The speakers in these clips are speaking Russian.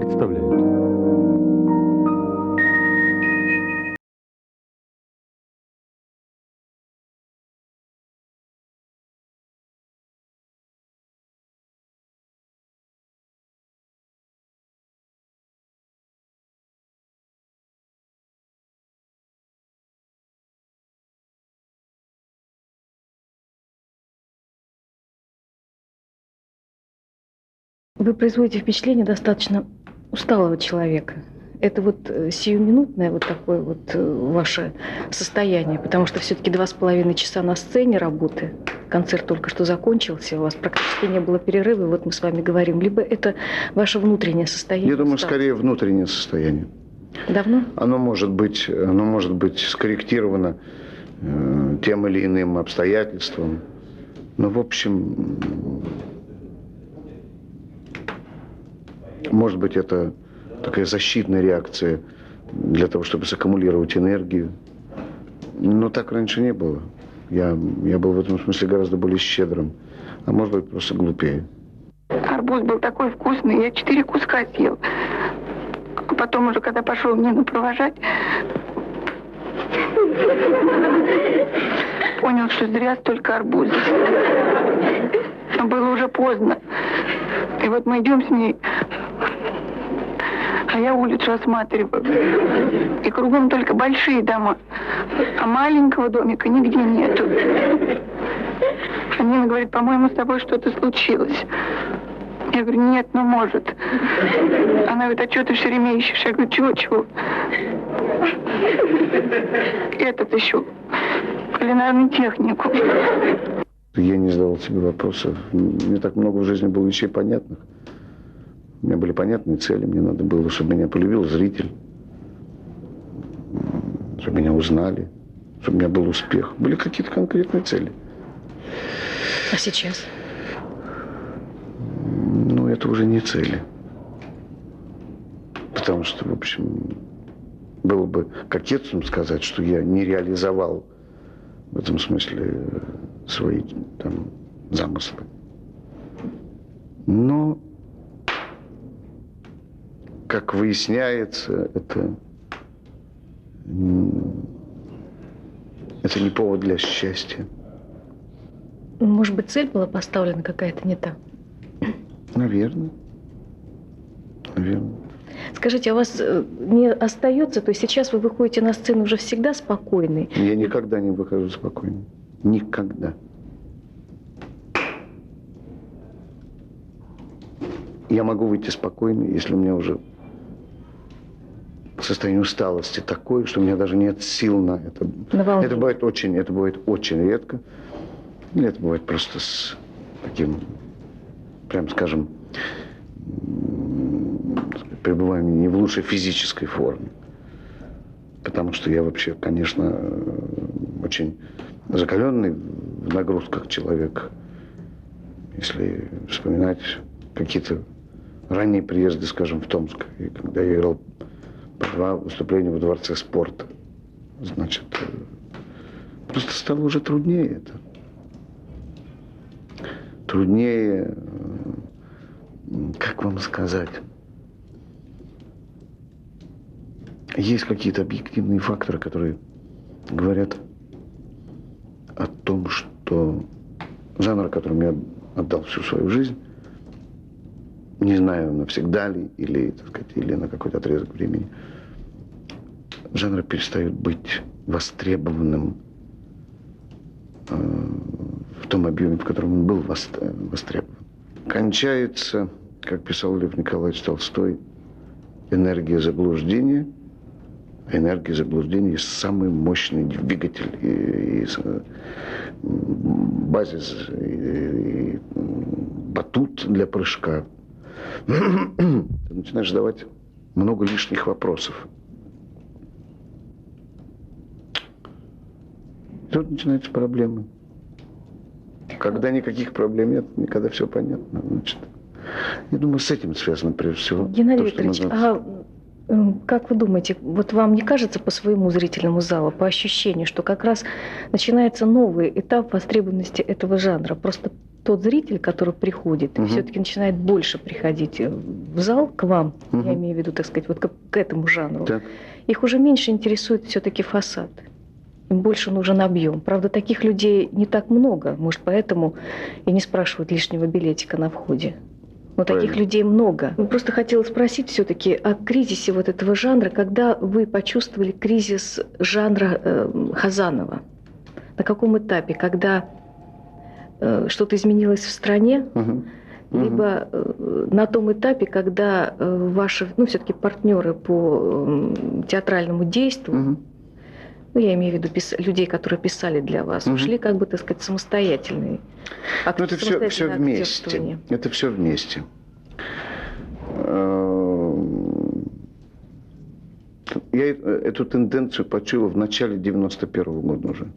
представляют. Вы производите впечатление достаточно усталого человека. Это вот сиюминутное вот такое вот ваше состояние, потому что все-таки 2,5 часа на сцене работы, концерт только что закончился, у вас практически не было перерыва, и вот мы с вами говорим. Либо это ваше внутреннее состояние? Я думаю, скорее внутреннее состояние. Давно? Оно может быть скорректировано тем или иным обстоятельством. Но, в общем, может быть, это такая защитная реакция для того, чтобы саккумулировать энергию. Но так раньше не было. Я был в этом смысле гораздо более щедрым. А может быть, просто глупее. Арбуз был такой вкусный, я 4 куска съел. А потом уже, когда пошел Нину провожать, понял, что зря столько арбуза. Но было уже поздно. И вот мы идем с ней, а я улицу осматриваю. И кругом только большие дома, а маленького домика нигде нету. А Нина говорит, по-моему, с тобой что-то случилось. Я говорю, нет, ну может. Она говорит, а что ты все время ищешь? Я говорю, чего? Этот ищу. Кулинарную технику. Я не задавал себе вопросов. Мне так много в жизни было вещей понятных. У меня были понятные цели. Мне надо было, чтобы меня полюбил зритель. Чтобы меня узнали. Чтобы у меня был успех. Были какие-то конкретные цели. А сейчас? Ну, это уже не цели. Потому что, в общем, было бы кокетством сказать, что я не реализовал в этом смысле свои там замыслы. Но, как выясняется, это не повод для счастья. Может быть, цель была поставлена какая-то не та? Наверное. Скажите, а у вас не остается, то есть сейчас вы выходите на сцену уже всегда спокойный? Я никогда не выхожу спокойно. Никогда. Я могу выйти спокойно, если у меня уже состояние усталости такое, что у меня даже нет сил на это. Это бывает очень редко. Или это бывает просто с таким, прям скажем, пребыванием не в лучшей физической форме. Потому что я вообще, конечно, очень закаленный в нагрузках человек. Если вспоминать какие-то ранние приезды, скажем, в Томск, и когда я играл по 2 выступления во Дворце спорта, значит, просто стало уже труднее это. Труднее, как вам сказать, есть какие-то объективные факторы, которые говорят о том, что жанр, которому я отдал всю свою жизнь, не знаю, навсегда ли, или, так сказать, или на какой-то отрезок времени, жанр перестает быть востребованным в том объеме, в котором он был востребован. Кончается, как писал Лев Николаевич Толстой, энергия заблуждения. А энергия заблуждения есть самый мощный двигатель и базис, и батут для прыжка. Ты начинаешь задавать много лишних вопросов. Тут начинаются проблемы. Когда никаких проблем нет, никогда все понятно. Значит, я думаю, с этим связано прежде всего. Геннадий Викторович, как вы думаете, вот вам не кажется по своему зрительному залу, по ощущению, что как раз начинается новый этап востребованности этого жанра? Просто тот зритель, который приходит, все-таки начинает больше приходить в зал к вам, я имею в виду, так сказать, вот к этому жанру, Так. их уже меньше интересует все-таки фасад. Им больше нужен объем. Правда, таких людей не так много. Может, поэтому и не спрашивают лишнего билетика на входе. Но таких Правильно. людей много. Просто хотела спросить все-таки о кризисе вот этого жанра, когда вы почувствовали кризис жанра Хазанова. На каком этапе? Когда что-то изменилось в стране? Либо на том этапе, когда ваши, все-таки партнеры по театральному действу, я имею в виду людей, которые писали для вас, ушли, как бы, так сказать, самостоятельные. Это все вместе. Это все вместе. Я эту тенденцию почуял в начале 91-го года уже.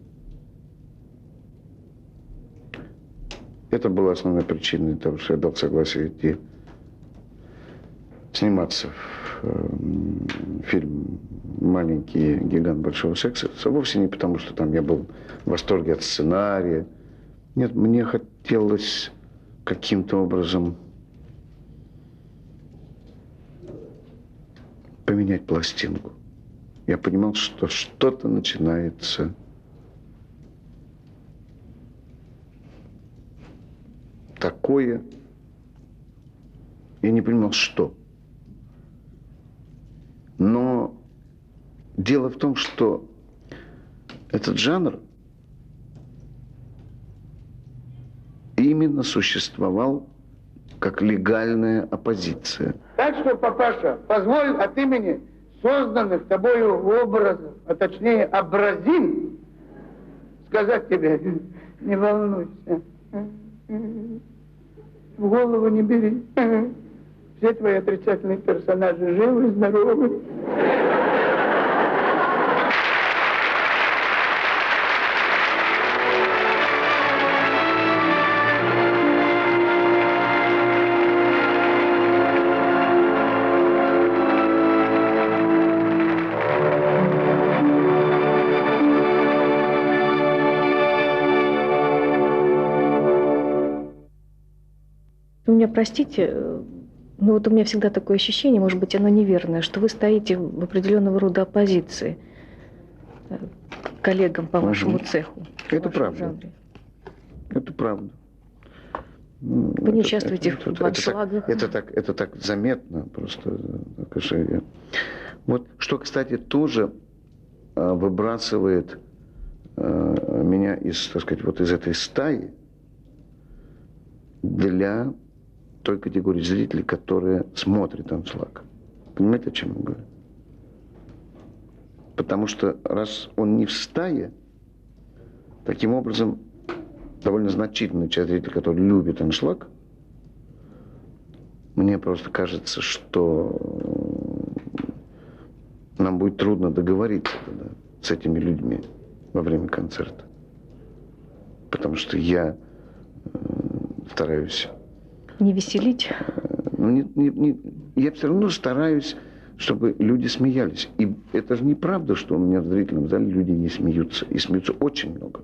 Это была основная причина того, что я дал согласие идти сниматься в фильм «Маленький гигант большого секса». Вовсе не потому, что там я был в восторге от сценария. Нет, мне хотелось каким-то образом поменять пластинку. Я понимал, что что-то начинается такое. Я не понимал, что. Но дело в том, что этот жанр именно существовал как легальная оппозиция. Так что, папаша, позволь от имени созданных тобою образов, а точнее образин, сказать тебе, не волнуйся. В голову не бери. Все твои отрицательные персонажи живы, здоровы. Вы меня простите, но вот у меня всегда такое ощущение, может быть, оно неверное, что вы стоите в определенного рода оппозиции к коллегам по вашему цеху. Это правда. Это правда. Вы не участвуете в аншлагах. Это так заметно просто. Вот что, кстати, тоже выбрасывает меня из, так сказать, вот из этой стаи для той категории зрителей, которые смотрят аншлаг. Понимаете, о чем я говорю? Потому что раз он не в стае, таким образом довольно значительная часть зрителей, которые любят аншлаг, мне просто кажется, что нам будет трудно договориться тогда с этими людьми во время концерта. Потому что я стараюсь... Не веселить? Я все равно стараюсь, чтобы люди смеялись. И это же неправда, что у меня в зрительном зале люди не смеются. И смеются очень много.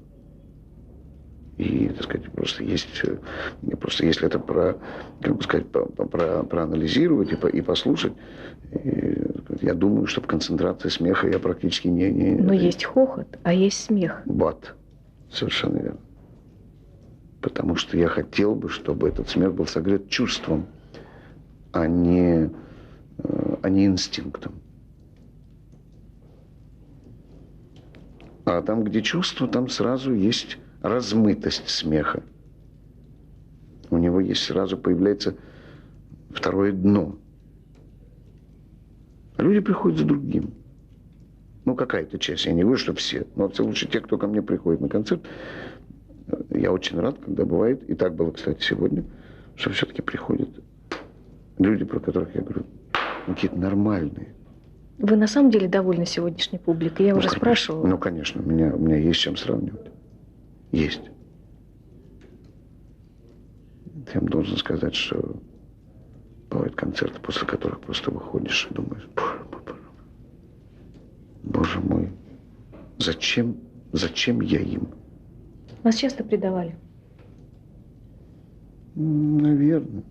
И, так сказать, просто если это проанализировать и послушать, я думаю, что в концентрации смеха я практически не... Но есть хохот, а есть смех. Вот. Совершенно верно. Потому что я хотел бы, чтобы этот смех был согрет чувством, а не инстинктом. А там, где чувство, там сразу есть размытость смеха. У него сразу появляется второе дно. Люди приходят за другим. Какая-то часть. Я не говорю, что все. Но все лучше те, кто ко мне приходит на концерт. Я очень рад, когда бывает, и так было, кстати, сегодня, что все-таки приходят люди, про которых я говорю, какие-то нормальные. Вы на самом деле довольны сегодняшней публикой? Я уже конечно. спрашивала. Конечно, у меня есть с чем сравнивать. Есть. Я вам должен сказать, что бывают концерты, после которых просто выходишь и думаешь, боже мой, зачем я им? Вас часто предавали? Наверное.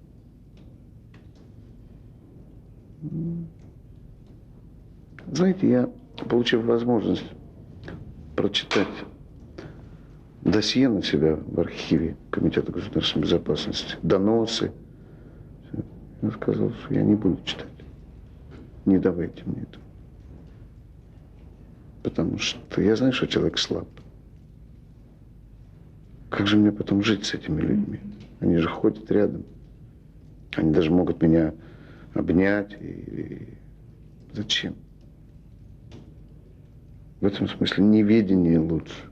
Знаете, я, получив возможность прочитать досье на себя в архиве Комитета государственной безопасности, доносы, я сказал, что я не буду читать. Не давайте мне это. Потому что я знаю, что человек слаб. Как же мне потом жить с этими людьми? Они же ходят рядом. Они даже могут меня обнять. Зачем? В этом смысле неведение лучше.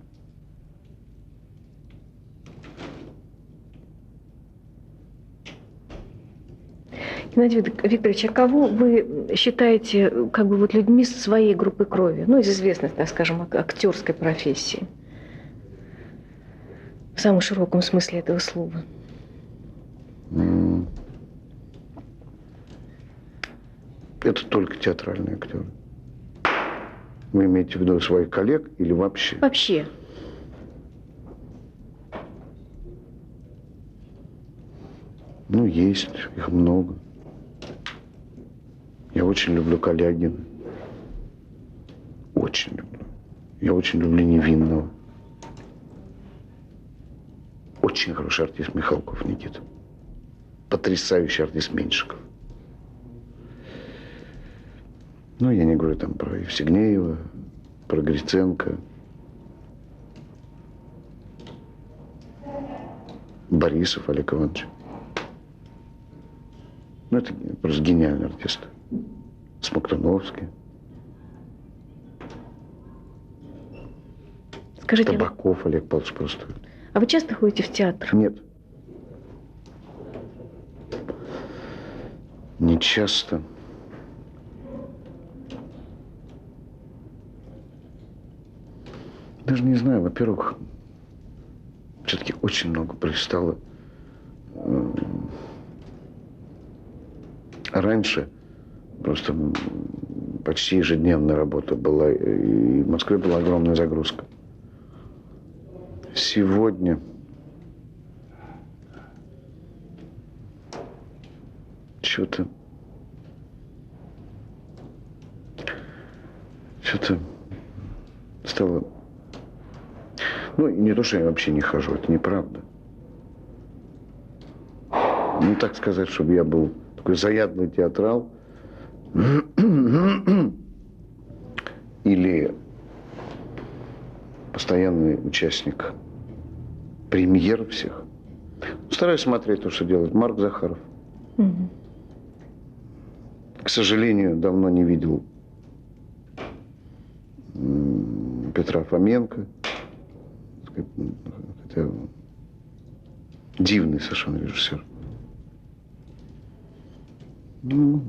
Геннадий Викторович, а кого вы считаете как бы вот людьми своей группы крови? Ну, из известной, так скажем, актерской профессии. В самом широком смысле этого слова. Это только театральные актеры. Вы имеете в виду своих коллег или вообще? Вообще. Ну, есть, их много. Я очень люблю Калягина. Очень люблю. Я очень люблю Невинного. Очень хороший артист Михалков Никита. Потрясающий артист Меньшиков. Ну, я не говорю там про Евстигнеева, про Гриценко. Борисов Олег Иванович. Ну, это просто гениальный артист. Смоктуновский. Скажите, Табаков Олег Павлович просто. а вы часто ходите в театр? Нет. Не часто. Даже не знаю, во-первых, все-таки очень много пристало. Раньше просто почти ежедневная работа была, и в Москве была огромная загрузка. Сегодня что-то стало... Ну, и не то, что я вообще не хожу, это неправда. Не так сказать, чтобы я был такой заядлый театрал или постоянный участник премьер всех. Стараюсь смотреть то, что делает Марк Захаров. К сожалению, давно не видел Петра Фоменко. Хотя дивный совершенно режиссер. Ну,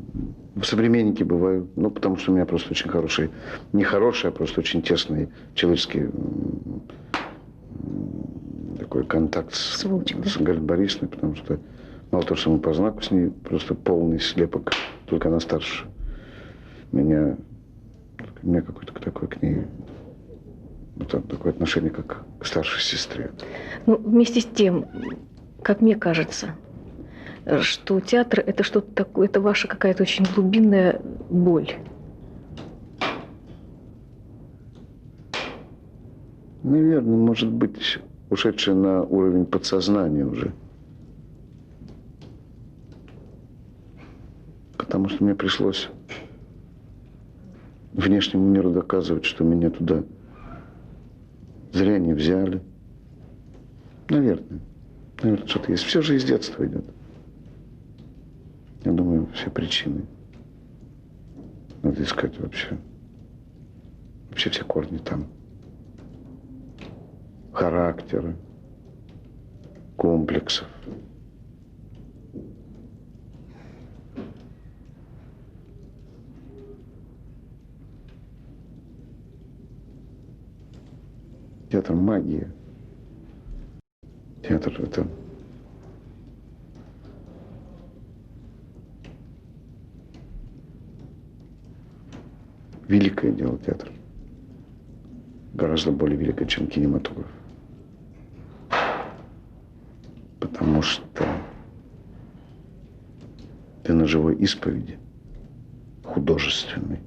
в «Современнике» бываю. Ну, потому что у меня просто очень хороший, не хороший, а просто очень тесный человеческий такой контакт с Галиной Борисовной, потому что мало того, что мы по знаку с ней, просто полный слепок, только она старше. У меня какое-то такое к ней, вот такое отношение, как к старшей сестре. Ну, вместе с тем, как мне кажется, что театр – это что-то такое, это ваша какая-то очень глубинная боль. Наверное, может быть, ушедшая на уровень подсознания уже. Потому что мне пришлось внешнему миру доказывать, что меня туда зря не взяли. Наверное, что-то есть. Все же из детства идет. Я думаю, все причины надо искать вообще. Вообще все корни там. Характера, комплексов. Театр – магия. Театр – это великое дело, театр. Гораздо более великое, чем кинематограф. Потому что на живой исповеди, художественной.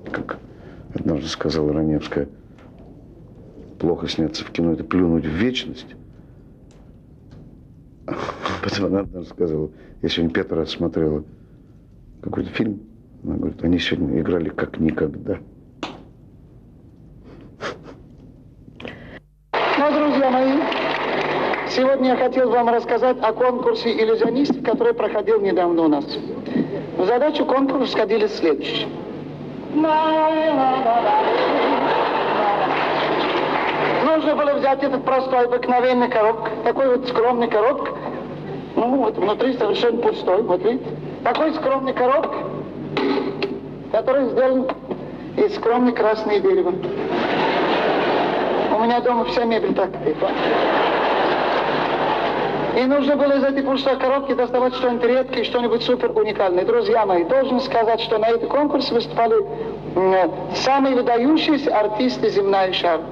Как однажды сказала Раневская, плохо сняться в кино – это плюнуть в вечность. Потом она однажды сказала, я сегодня 5 раз смотрела какой-то фильм, она говорит, они сегодня играли как никогда. Ну, друзья мои, сегодня я хотел вам рассказать о конкурсе иллюзионистов, который проходил недавно у нас. В задачу конкурса входили следующее. Нужно было взять этот простой, обыкновенный коробка, такой вот скромный коробка. Ну, вот внутри совершенно пустой, вот видите. Такой скромный коробка, который сделан из скромной красной дерева. У меня дома вся мебель так. И нужно было из этой пустой коробки доставать что-нибудь редкое, что-нибудь супер уникальное. Друзья мои, должен сказать, что на этом конкурсе выступали самые выдающиеся артисты земная шара.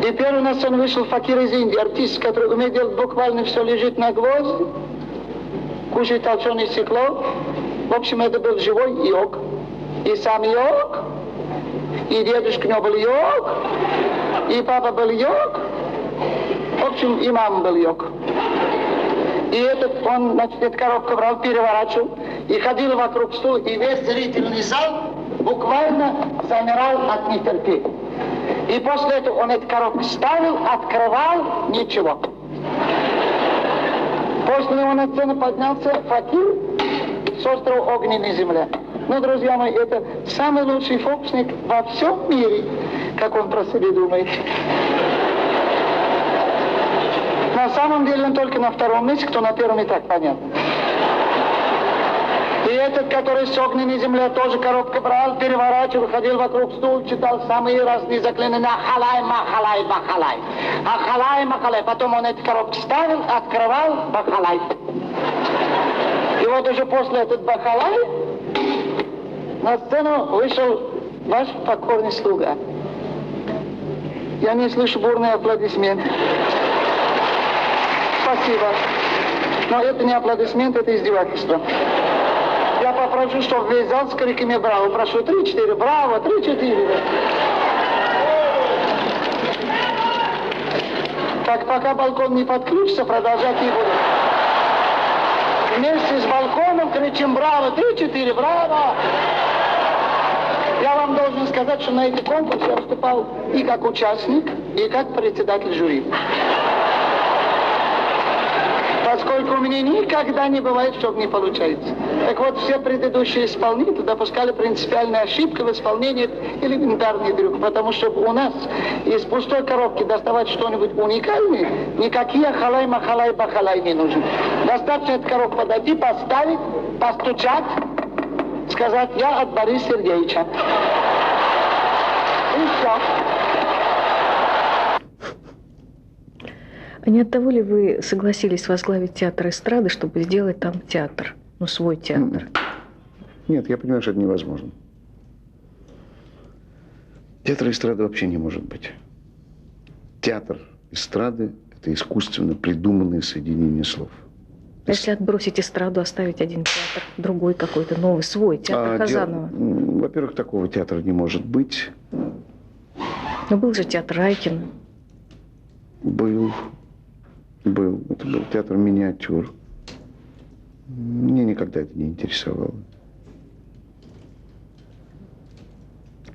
И первый на сцену вышел факир из Индии, артист, который умеет делать буквально все, лежит на гвозди, кушает толченое стекло. В общем, это был живой йог. И сам йог, и дедушка у него был йог, и папа был йог. В общем, и мама был йог. И он, значит, эту коробку брал, переворачивал, и ходил вокруг стула, и весь зрительный зал буквально замирал от нетерпения. И после этого он эту коробку ставил, открывал, ничего. После него на сцену поднялся факир с острова Огненной земли. Ну, друзья мои, это самый лучший фокусник во всем мире, как он про себя думает. На самом деле он только на втором месте, кто на первом и так понятно. И этот, который с огненной земли, тоже коробку брал, переворачивал, ходил вокруг стула, читал самые разные заклинания. Ахалай, махалай, бахалай. Ахалай, махалай. Потом он эти коробки ставил, открывал, бахалай. И вот уже после этого бахалай на сцену вышел ваш покорный слуга. Я не слышу бурные аплодисменты. Спасибо. Но это не аплодисмент, это издевательство. Я попрошу, чтобы весь зал с криками «Браво!» Прошу 3-4, «Браво!» 3-4. Так, пока балкон не подключится, продолжать не буду. Вместе с балконом кричим «Браво!» 3-4, «Браво!» Я вам должен сказать, что на этом конкурсе я выступал и как участник, и как председатель жюри. Поскольку у меня никогда не бывает, чтобы не получается. Так вот, все предыдущие исполнители допускали принципиальную ошибку в исполнении элементарный трюк. Потому что у нас из пустой коробки доставать что-нибудь уникальное, никакие ахалай, махалай, бахалай не нужны. Достаточно эту коробку подойти, поставить, постучать, сказать «Я от Бориса Сергеевича». И все. А не от того ли вы согласились возглавить театр эстрады, чтобы сделать там театр? Ну, свой театр. Нет, я понимаю, что это невозможно. Театра эстрады вообще не может быть. Театр эстрады – это искусственно придуманное соединение слов. А если отбросить эстраду, оставить один театр, другой какой-то, новый, свой, театр Хазанова? Во-первых, такого театра не может быть. Но был же театр Райкина. Был. Это был театр миниатюр. Мне никогда это не интересовало.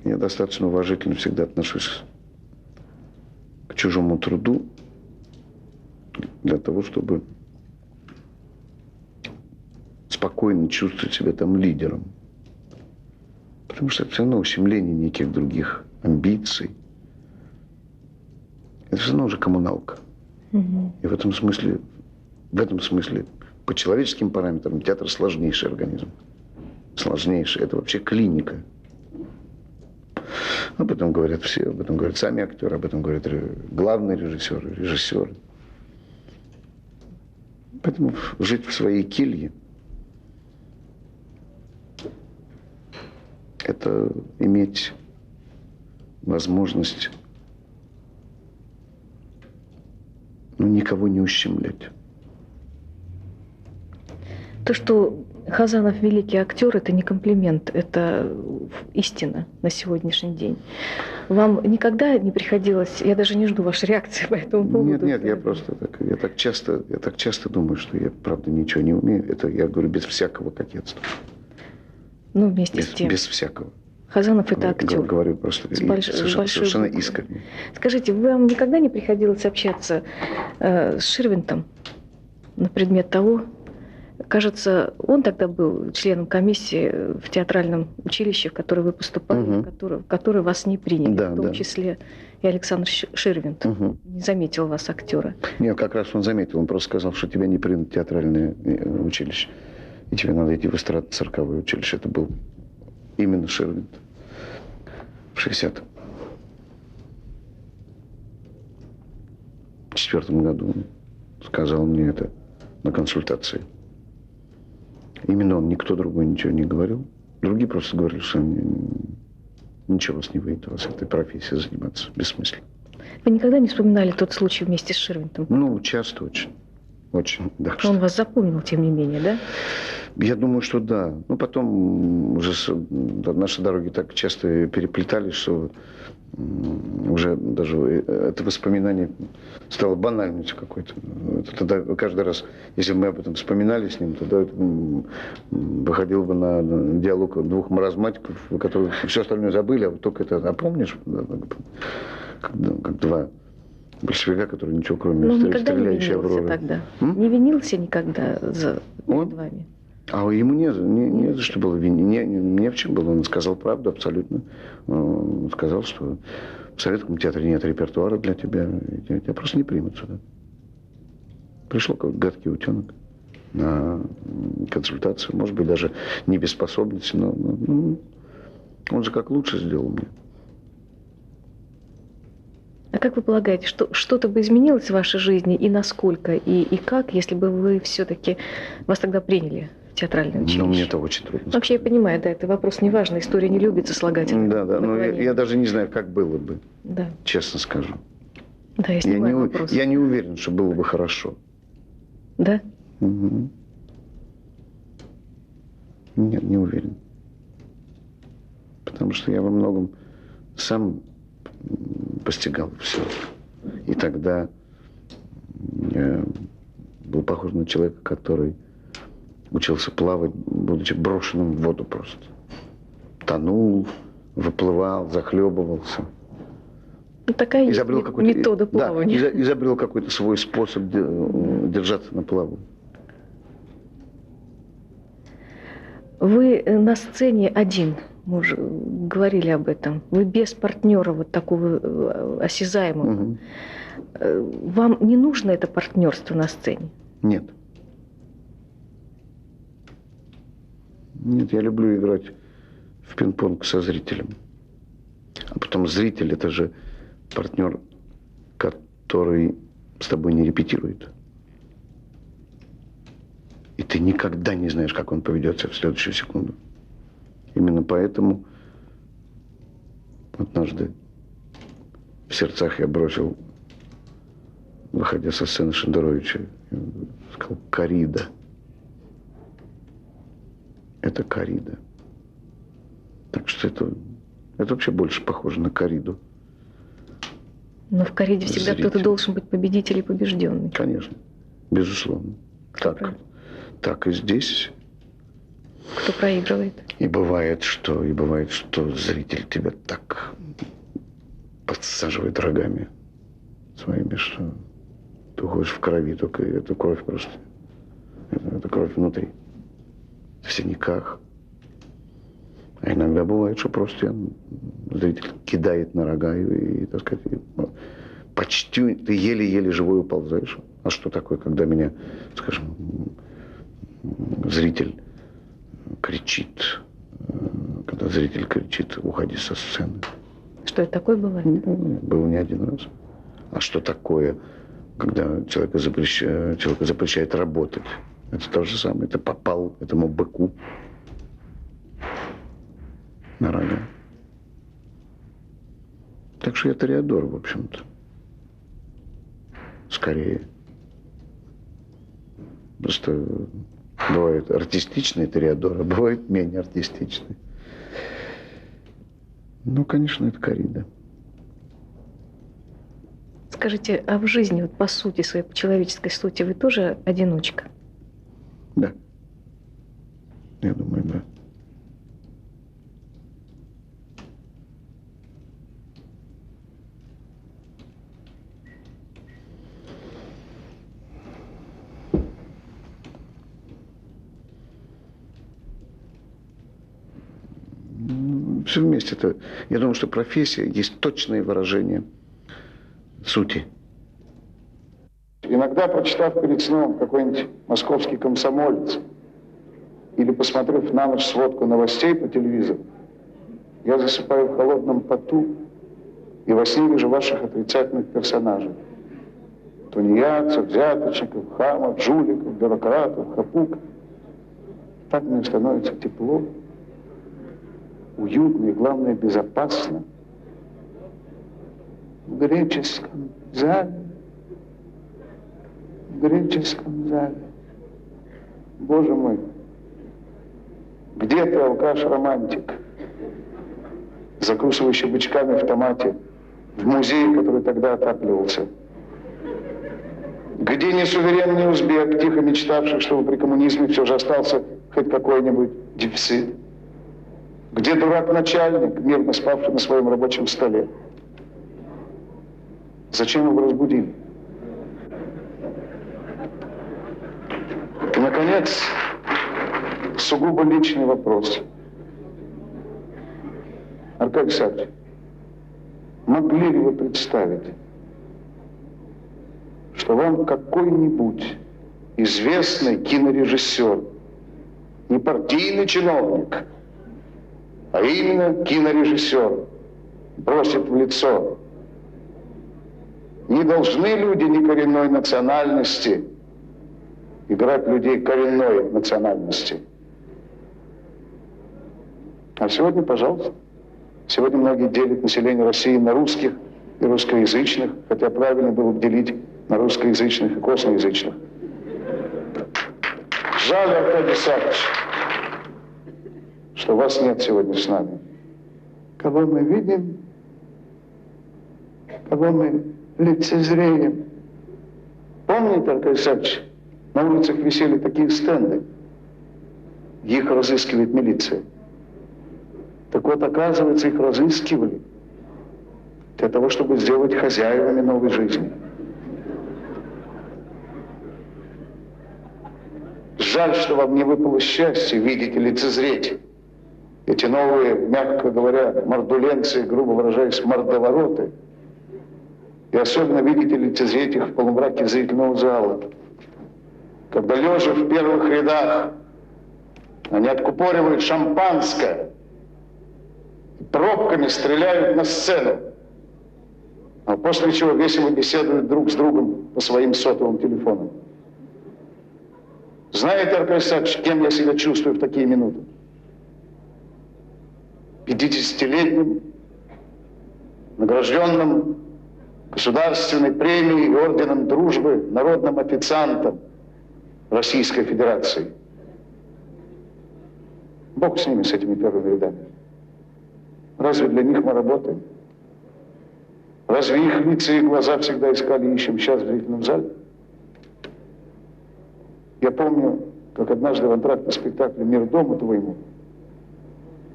Я достаточно уважительно всегда отношусь к чужому труду для того, чтобы спокойно чувствовать себя там лидером. Потому что это все равно ущемление неких других амбиций. Это все равно уже коммуналка. И в этом смысле, по человеческим параметрам, театр сложнейший организм. Сложнейший. Это вообще клиника. Об этом говорят все, об этом говорят сами актеры, об этом говорят главные режиссеры, режиссеры. Поэтому жить в своей келье – это иметь возможность никого не ущемлять. То, что Хазанов великий актер, это не комплимент, это истина на сегодняшний день. Вам никогда не приходилось, я даже не жду вашей реакции по этому поводу. Нет, я просто я так часто думаю, что я, правда, ничего не умею. Это я говорю без всякого кокетства. Ну, вместе с тем. Без всякого. Хазанов это актер. Говорю просто совершенно искренне. Скажите, вам никогда не приходилось общаться с Ширвинтом на предмет того, кажется, он тогда был членом комиссии в театральном училище, в которое вы поступали, в которое вас не приняли, в том числе и Александр Ширвинт. Не заметил вас актера. Нет, как раз он заметил. Он просто сказал, что тебя не принято в театральное училище. И тебе надо идти в эстрадно-цирковое училище. Это был именно Ширвинт. В 1964 году он сказал мне это на консультации. Именно он, никто другой ничего не говорил. Другие просто говорили, что ничего у вас не выйдет, у вас этой профессией заниматься бессмысленно. Вы никогда не вспоминали тот случай вместе с Ширвинтом? Ну, часто очень. Да, он вас запомнил, тем не менее, да? Я думаю, что да. Ну, потом уже наши дороги так часто переплетались, что уже даже это воспоминание стало банальностью какой-то. Тогда каждый раз, если бы мы об этом вспоминали с ним, тогда это выходил бы на диалог двух маразматиков, которые все остальное забыли, а вот только это, а помнишь, как два большевика, которые ничего кроме стреляющей Авроры. Тогда. Не винился никогда перед вами? А ему не за что было винить. Не в чем было. Он сказал правду абсолютно. Он сказал, что в Советском театре нет репертуара для тебя. Тебя просто не примут сюда. Пришел какой-то гадкий утенок на консультацию. Может быть, даже не без способности, но он же как лучше сделал мне. А как вы полагаете, что-то бы изменилось в вашей жизни и насколько, и как, если бы вы все-таки вас тогда приняли в театральное училище? Ну, мне это очень трудно. Вообще, я понимаю, да, это вопрос неважный, история не любит слагательных. Да, но я даже не знаю, как было бы, честно скажу. Да, я вопрос. Я не уверен, что было бы хорошо. Да? Угу. Нет, не уверен. Потому что я во многом сам постигал все. И тогда я был похож на человека, который учился плавать, будучи брошенным в воду просто. Тонул, выплывал, захлебывался. Ну, такая метода плавания. Да, изобрел какой-то свой способ держаться на плаву. Вы на сцене один, мы уже говорили об этом. Вы без партнера вот такого осязаемого. Угу. Вам не нужно это партнерство на сцене? Нет. Нет, я люблю играть в пинг-понг со зрителем. А потом зритель – это же партнер, который с тобой не репетирует. И ты никогда не знаешь, как он поведет себя в следующую секунду. Именно поэтому однажды в сердцах я бросил, выходя со сцены Шендеровича, сказал: «Коррида». Это коррида. Так что это вообще больше похоже на корриду. Но в корриде всегда кто-то должен быть победитель и побежденный. Конечно, безусловно. Так и здесь. Кто проигрывает? И бывает, что зритель тебя так подсаживает рогами своими, что ты уходишь в крови, только эту кровь просто. Это кровь внутри. В синяках. А иногда бывает, что просто зритель кидает на рога и так сказать, почти ты еле-еле живой уползаешь. А что такое, когда меня, скажем, зритель кричит, когда зритель кричит: «Уходи со сцены». Что это такое бывает? Было не один раз. А что такое, когда человека запрещает работать? Это то же самое. Это попал этому быку на рога. Так что я тореадор, в общем-то. Скорее. Просто Бывают артистичные тореадоры, бывают менее артистичные. Ну, конечно, это коррида. Скажите, а в жизни, вот по сути своей, по человеческой сути, вы тоже одиночка? Да. Я думаю, да. Все вместе. Это, я думаю, что профессия есть точное выражение сути. Иногда, прочитав перед сном какой-нибудь московский комсомолец или посмотрев на ночь сводку новостей по телевизору, я засыпаю в холодном поту и во сне вижу ваших отрицательных персонажей. Тунеядцев, взяточников, хамов, жуликов, бюрократов, хапук. Так мне становится тепло, уютно и, главное, безопасно. В греческом зале. В греческом зале. Боже мой, где ты, алкаш-романтик, закусывающий бычками в томате в музее, который тогда отапливался? Где несуверенный узбек, тихо мечтавший, чтобы при коммунизме все же остался хоть какой-нибудь дефицит? Где дурак-начальник, мирно спавший на своем рабочем столе? Зачем его разбудили? И, наконец, сугубо личный вопрос. Аркадий Александрович, могли ли вы представить, что вам какой-нибудь известный кинорежиссер, не партийный чиновник, а именно кинорежиссер, бросит в лицо: не должны люди некоренной национальности играть людей коренной национальности? А сегодня, пожалуйста, сегодня многие делят население России на русских и русскоязычных, хотя правильно было бы делить на русскоязычных и косноязычных. Жаль, Аркадий Александрович, что вас нет сегодня с нами. Кого мы видим, кого мы лицезреем. Помните, Аркадий Александрович, на улицах висели такие стенды. Их разыскивает милиция. Так вот, оказывается, их разыскивали для того, чтобы сделать хозяевами новой жизни. Жаль, что вам не выпало счастья видеть и лицезреть эти новые, мягко говоря, мордуленцы, грубо выражаясь, мордовороты. И особенно видеть и лицезреть их в полумраке зрительного зала. Когда, лежа в первых рядах, они откупоривают шампанское, пробками стреляют на сцену, а после чего весело беседуют друг с другом по своим сотовым телефонам. Знаете, Аркадий Александрович, кем я себя чувствую в такие минуты? 50-летним, награжденным государственной премией и орденом дружбы народным официантом Российской Федерации. Бог с ними, с этими первыми рядами. Разве для них мы работаем? Разве их лица и глаза всегда искали и ищем сейчас в зрительном зале? Я помню, как однажды в антрактном спектакле «Мир дому твоему»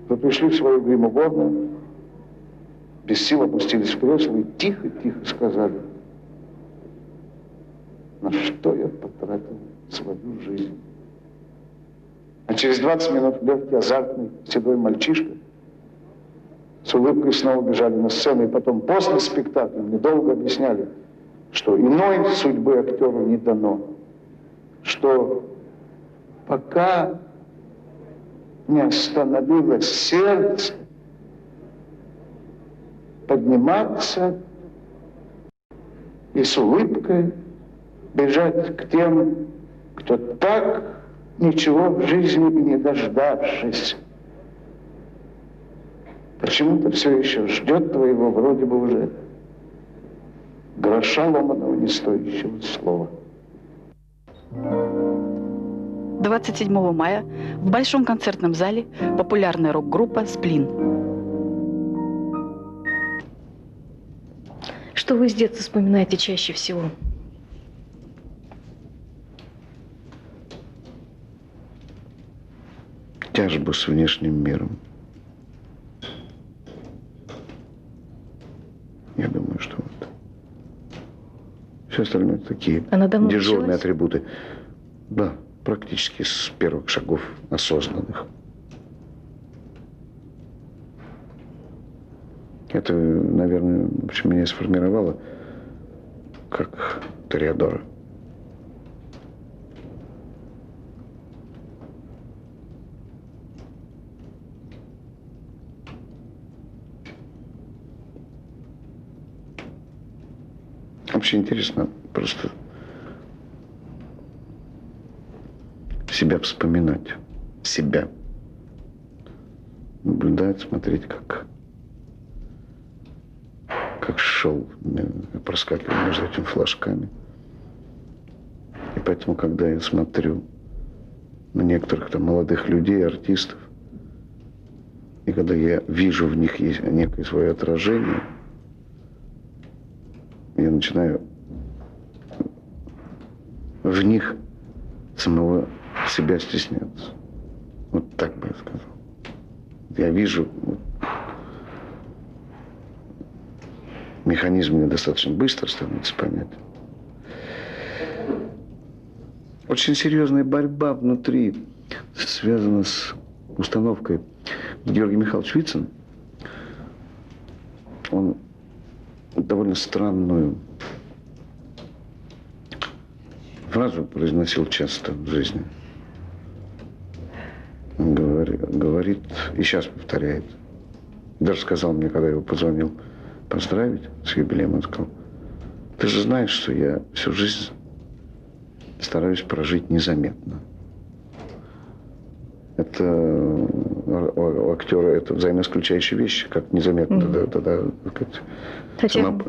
вы пришли в свою гримуборную, без сил опустились в кресло и тихо-тихо сказали: на что я потратил свою жизнь. А через 20 минут легкий, азартный, седой мальчишка с улыбкой снова бежали на сцену, и потом после спектакля мне долго объясняли, что иной судьбы актеру не дано, что пока не остановилось сердце, подниматься и с улыбкой бежать к тем, кто так ничего в жизни и не дождавшись, почему-то все еще ждет твоего вроде бы уже гроша ломаного не стоящего слова. 27 мая в Большом концертном зале популярная рок-группа «Сплин». Что вы с детства вспоминаете чаще всего? Тяжбу с внешним миром. Я думаю, что вот. Все остальное такие Она давно дежурные началась? атрибуты. Да, практически с первых шагов осознанных. Это, наверное, в общем, меня сформировало как Тореадора. Вообще интересно просто себя вспоминать, себя. Наблюдать, смотреть, как шел, проскакивал между этими флажками. И поэтому, когда я смотрю на некоторых там молодых людей, артистов, и когда я вижу в них есть некое свое отражение, я начинаю в них самого себя стесняться. Вот так бы я сказал. Я вижу, вот, механизм мне достаточно быстро становится понятен. Очень серьезная борьба внутри связана с установкой. Георгий Михайлович Вицин, он довольно странную фразу произносил часто в жизни. Он говорит, и сейчас повторяет. Даже сказал мне, когда я его позвонил поздравить с юбилеем, он сказал: ты же знаешь, что я всю жизнь стараюсь прожить незаметно. Это у актера это взаимоисключающие вещи, как незаметно тогда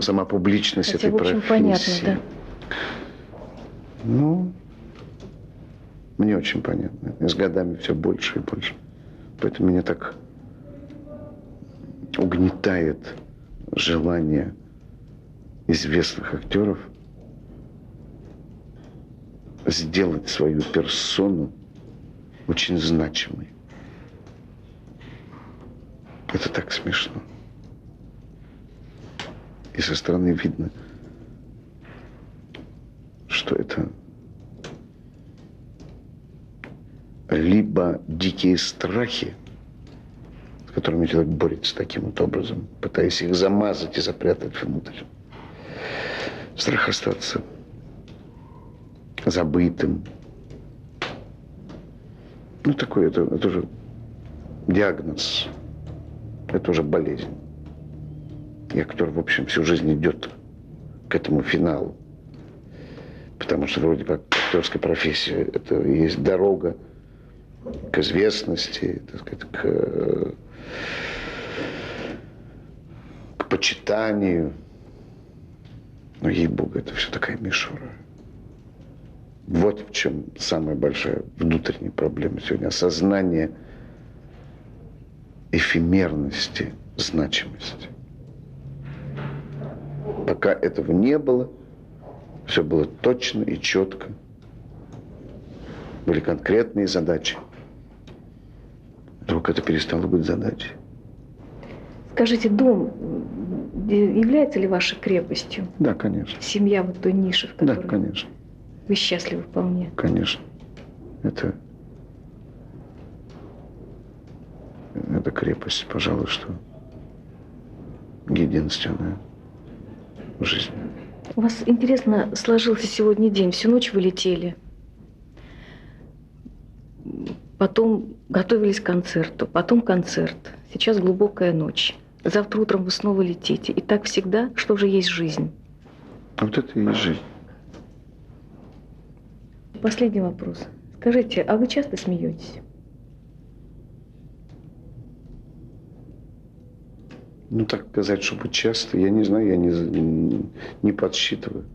сама публичность этой профессии. Очень понятно, да. Ну, мне очень понятно. И с годами все больше и больше. Поэтому меня так угнетает желание известных актеров сделать свою персону очень значимой. Это так смешно. И со стороны видно, что это либо дикие страхи, с которыми человек борется таким вот образом, пытаясь их замазать и запрятать внутрь. Страх остаться забытым. Ну, такой, это уже диагноз, это уже болезнь. И актер, в общем, всю жизнь идет к этому финалу. Потому что вроде как актерская профессия, это и есть дорога к известности, так сказать, к почитанию. Но, ей-богу, это все такая мишура. Вот в чем самая большая внутренняя проблема сегодня. Осознание эфемерности, значимости. Пока этого не было, все было точно и четко. Были конкретные задачи. Вдруг это перестало быть задачей. Скажите, дом является ли вашей крепостью? Да, конечно. Семья вот той ниши, в которой Да, конечно. вы счастливы вполне? Конечно. Это крепость, пожалуй, что единственная в жизни. У вас интересно сложился сегодня день. Всю ночь вы летели. Потом готовились к концерту. Потом концерт. Сейчас глубокая ночь. Завтра утром вы снова летите. И так всегда, что же есть жизнь? А вот это и есть жизнь. Последний вопрос. Скажите, а вы часто смеетесь? Ну, так сказать, чтобы часто, я не знаю, я не подсчитываю.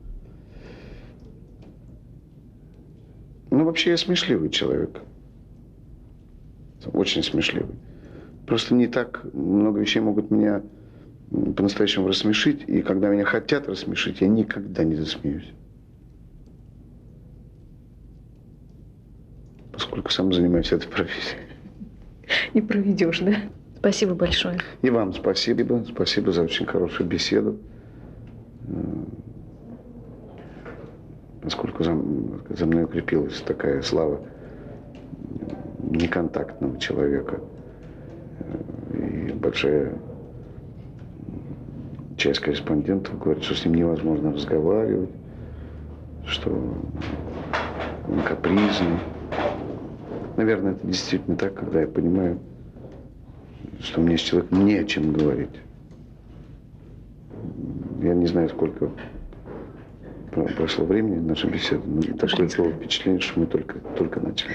Ну, вообще я смешливый человек. Очень смешливый. Просто не так много вещей могут меня по-настоящему рассмешить. И когда меня хотят рассмешить, я никогда не засмеюсь. Поскольку сам занимаюсь этой профессией. Не проведешь, да? Спасибо большое. И вам спасибо. Спасибо за очень хорошую беседу. Поскольку за мной укрепилась такая слава неконтактного человека. И большая часть корреспондентов говорит, что с ним невозможно разговаривать, что он капризный. Наверное, это действительно так, когда я понимаю, что мне с человеком не о чем говорить. Я не знаю, сколько прошло времени нашей беседы, но такое впечатление, что мы только начали.